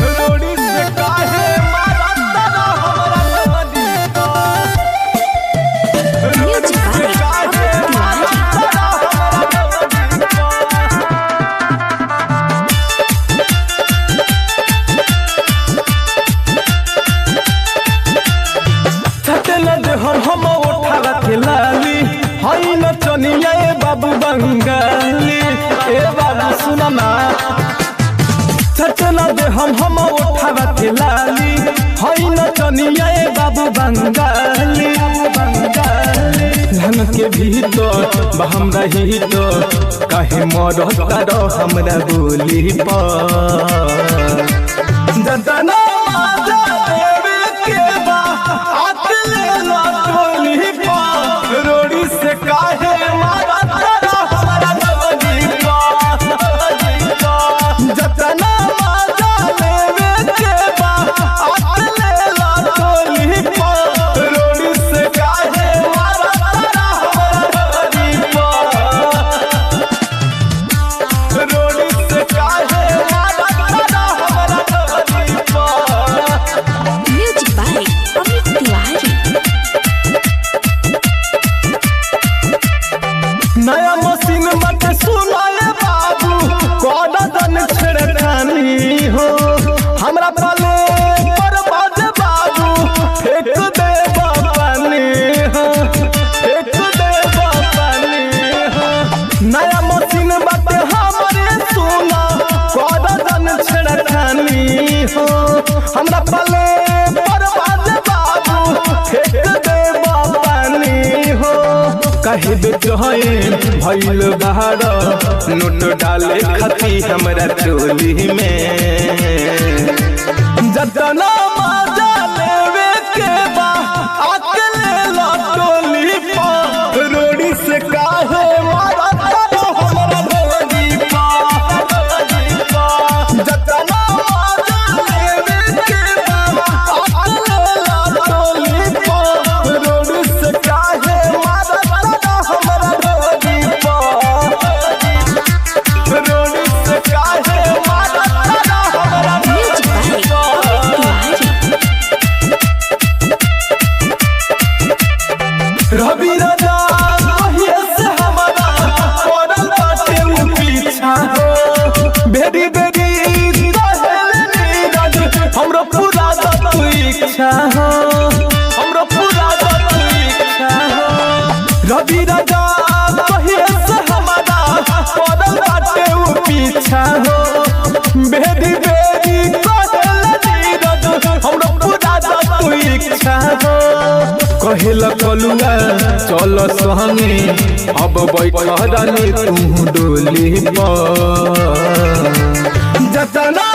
रोड़ी से काहे मारा तारा हमरा दीपा रोड़ी से काहे मारा तारा हमरा दीपा छटल दे हम उठावा के लाली हई न चनिया ए बाबू बंगाली ए बाबू सुना ना छटल दे हम उठावा के लाली हई न चनिया ए बाबू बंगाली धन के भीतर बहम रही तो काहे मरता रह हमरा बोली पर जतना माजा देवे के बा आतले ला टोली पर रोड़ी से काहे मारा तारा हमरा नवनी का जतना माजा देवे के बा आतले ला टोली पर रोड़ी से काहे मारा तारा हमरा नवनी का रोड़ी से काहे मारा तारा हमरा नवनी का Music by Amit Tiwari. नया मशीन मत सुनाए बाबू कोना दन छेड़खानी हो हमरा पाले बर्बाद बाबू फेंक दे पानी हो फेंक दे पानी हो नया मशीन मत हमरे सुना कोना दन छेड़खानी हो हमरा पाले बर्बाद बाबू फेंक दे पानी हो कहे बेचैन भइल बाहर नोट डाले खती हमरा टोली में जतना मजा लेवे के बा अकेले ला टोली पर रोड़ी से काहे मारा तारा हमरा भोली पर जतना मजा लेवे के बा अकेले ला टोली पर रोड़ी से काहे मारा तारा हमरा भोली पर रोड़ी से काहे मारा तारा हमरा Music by Amit Tiwari. रवि राजा कहिए से हमारा पड़ल बाटे उ पीछा हो बेरी बेरी कहल नीरज हमरो पूरा तू इच्छा हो हमरो पूरा तू इच्छा हो रवि राजा कहिए से हमारा पड़ल बाटे उ पीछा हो बेरी बेरी कहल नीरज हमरो पूरा तू इच्छा हो कहेला कलुआ चल संगे अब बैठ रानी तू डोली पर जतना